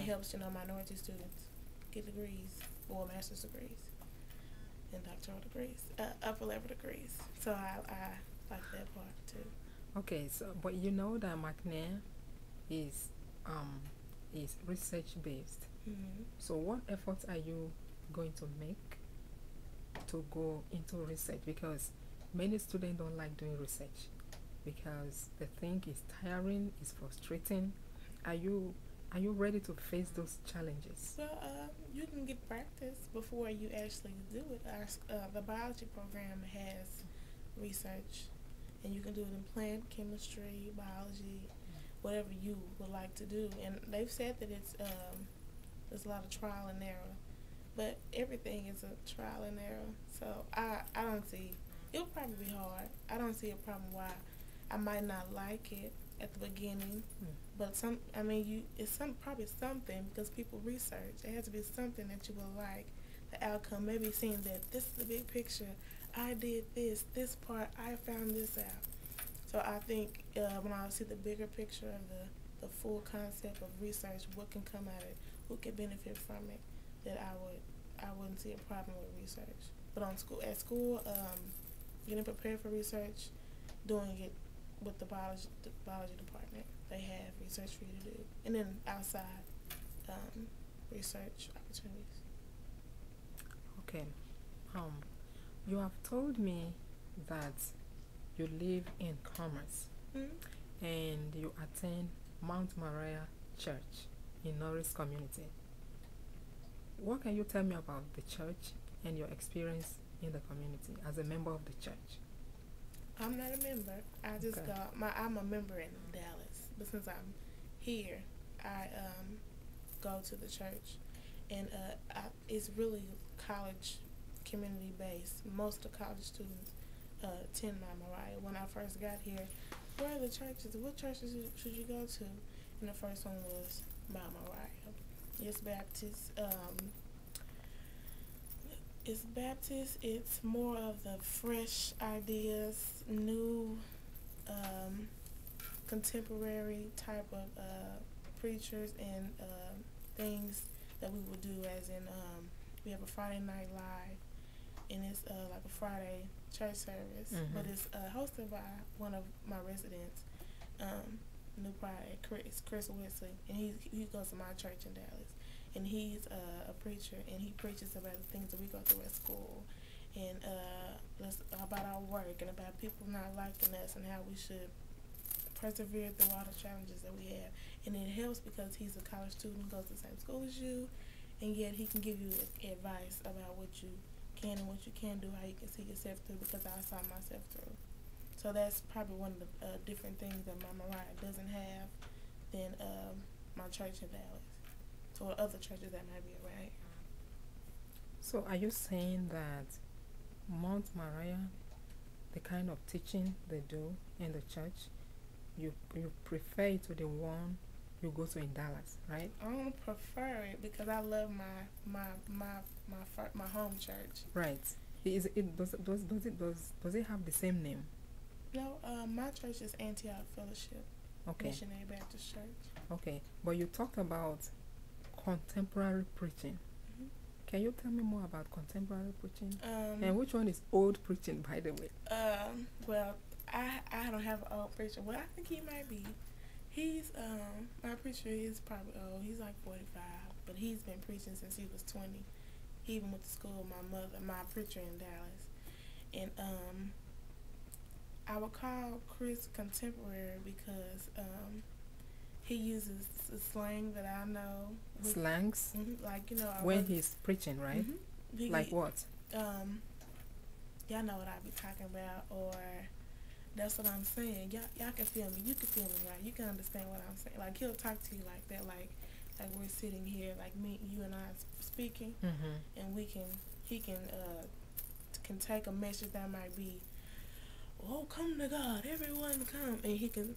helps, minority students get degrees or master's degrees and doctoral degrees, upper level degrees. So I like that part too. Okay, so but you know that McNair is um is research based. Mm-hmm. So what efforts are you going to make to go into research? Because many students don't like doing research because they think it's tiring, it's frustrating. Are you are you ready to face those challenges? Well, you can get practice before you actually do it. The biology program has research, and you can do it in plant chemistry, biology, whatever you would like to do. And they've said that there's a lot of trial and error, but everything is a trial and error. So I don't see, it'll probably be hard. I don't see a problem why I might not like it at the beginning, Mm. but it's probably something because people research. It has to be something that you will like. The outcome, maybe seeing that this is the big picture. I did this part. I found this out. So I think when I see the bigger picture of the full concept of research, what can come out of it, who can benefit from it, that I wouldn't see a problem with research. But at school, getting prepared for research, doing it with the biology department, they have research for you to do, and then outside research opportunities. Okay. Um, you have told me that you live in Commerce Mm-hmm. and you attend Mount Moriah Church in Norris community. What can you tell me about the church and your experience in the community as a member of the church? I'm not a member. I just Okay. I'm a member in Dallas, but since I'm here, I go to the church, and it's really college community based. Most of the college students attend Mount Moriah. When I first got here, where are the churches? What churches should you go to? And the first one was Mount Moriah. It's Baptist. It's Baptist. It's more of the fresh ideas, new, um, contemporary type of preachers and things that we would do. As in, we have a Friday night live, and it's like a Friday church service, but Mm-hmm. it's hosted by one of my residents, New Pride, Chris Wesley, and he goes to my church in Dallas, and he's a preacher, and he preaches about the things that we go through at school, and about our work, and about people not liking us, and how we should persevere through all the challenges that we have. And it helps because he's a college student, goes to the same school as you, and yet he can give you advice about what you can and what you can do, how you can see yourself through, because I saw myself through. So that's probably one of the different things that my Mariah doesn't have than my church in Dallas, or other churches that might be around here. So are you saying that Mount Moriah, the kind of teaching they do in the church, you prefer it to the one you go to in Dallas, right? I don't prefer it because I love my home church. Right. Is it does it have the same name? No, my church is Antioch Fellowship Okay. Missionary Baptist Church. Okay. But you talked about contemporary preaching. Hmm. Can you tell me more about contemporary preaching? And Um, which one is old preaching, by the way? well, I don't have an old preacher. Well, I think he might be. He's my preacher is probably old. He's like 45, but he's been preaching since he was 20. He even went to school with my preacher in Dallas, and I would call Chris contemporary because he uses the slang that I know. Slangs Like I when was. he's preaching, right? Like He, what? um, y'all know what I be talking about, or that's what I'm saying. Y'all can feel me. You can feel me, right? You can understand what I'm saying. Like he'll talk to you like that, like we're sitting here, like me, you and I speaking, Mm-hmm. and he can take a message that might be, oh, come to God, everyone come, and he can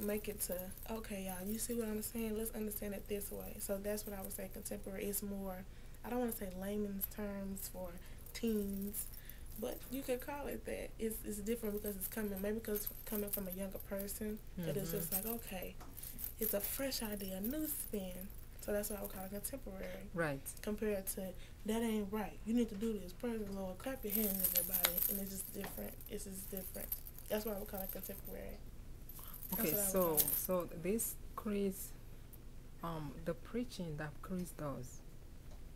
make it to, okay, y'all, you see what I'm saying? Let's understand it this way. So that's what I would say. Contemporary is more. I don't want to say layman's terms for teens, but you could call it that. It's different because it's coming, maybe because it's coming from a younger person, that it's Mm-hmm. just like, okay, it's a fresh idea, a new spin. So that's why I would call it contemporary. Right. Compared to, that ain't right. You need to do this. Praise the Lord. Clap your hands, everybody. And it's just different. It's just different. That's why I would call it contemporary. Okay, so this Chris, the preaching that Chris does,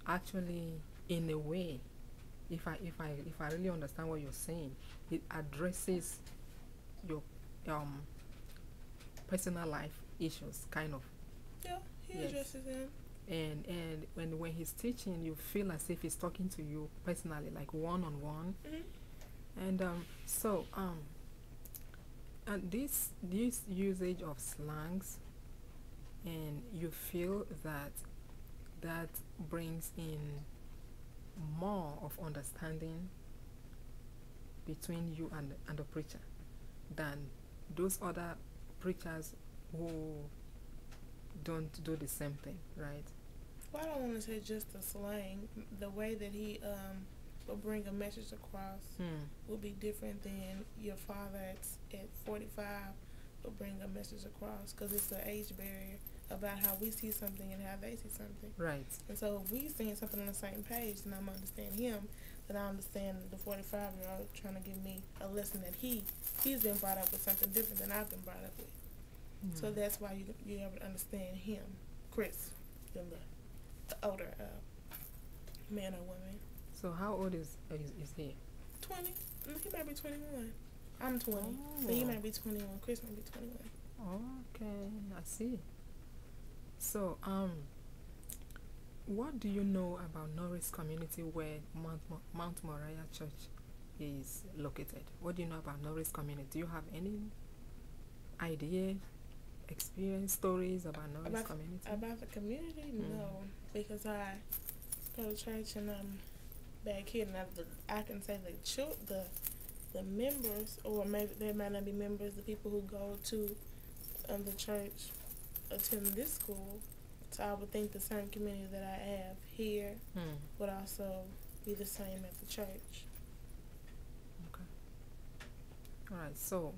actually, in a way, if I really understand what you're saying, it addresses your personal life issues, kind of. Yeah, he Yes. addresses them. And when he's teaching, you feel as if he's talking to you personally, like one-on-one. Mm-hmm. And and this usage of slangs, and you feel that brings in more of understanding between you and the preacher than those other preachers who don't do the same thing, right? Well, I don't want to say just the slang. The way that he will bring a message across will be different than your father at 45 will bring a message across, because it's the age barrier about how we see something and how they see something. Right. And so if we seeing something on the same page, then I'm understanding him, then I understand the 45-year-old trying to give me a lesson that he's been brought up with something different than I've been brought up with. So that's why you able to understand him, Chris, than the older man or woman. So how old is he? 20. He might be 21. I'm 20, but he might be 21. Chris might be 21. Okay, I see. So what do you know about Norris community where Mount Moriah Church is located? What do you know about Norris community? Do you have any idea, experience, stories about Norris community? About the community? No, because I go to church and I'm back here, and I can say the members, or maybe they might not be members, the people who go to the church attend this school. So I would think the same community that I have here would also be the same at the church. Okay. All right. So,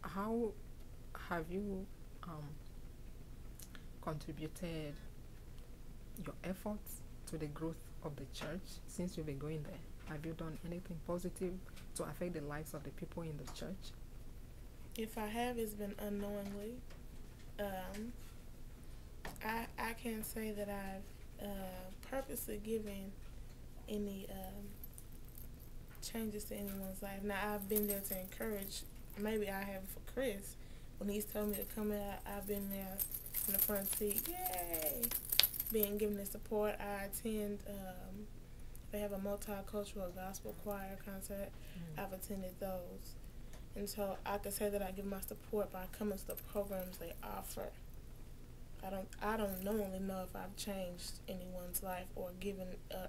how have you contributed your efforts to the growth of the church since you've been going there? Have you done anything positive to affect the lives of the people in the church? If I have, it's been unknowingly. I can't say that I've purposely given any changes to anyone's life. Now, I've been there to encourage. Maybe I have for Chris. When he's told me to come in, I've been there in the front seat. Yay! Being given the support. I attend, they have a multicultural gospel choir concert. I've attended those. And so I could say that I give my support by coming to the programs they offer. I don't normally know if I've changed anyone's life or given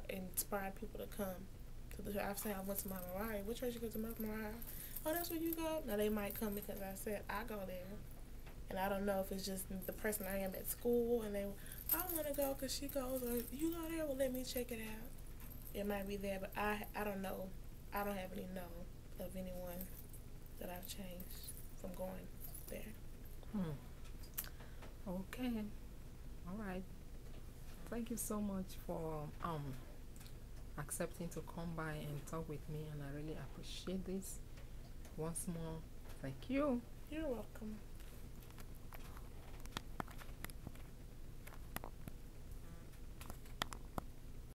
inspired people to come to the church. I've said I went to Mount Moriah. What church you go to, Mount Moriah? Oh, that's where you go? Now they might come because I said I go there. And I don't know if it's just the person I am at school and I want to go because she goes, or you go there, well, let me check it out. It might be there, but I don't know. I don't have any know of anyone that I've changed from going there. Okay. All right. Thank you so much for accepting to come by and talk with me, and I really appreciate this. Once more, thank you. You're welcome.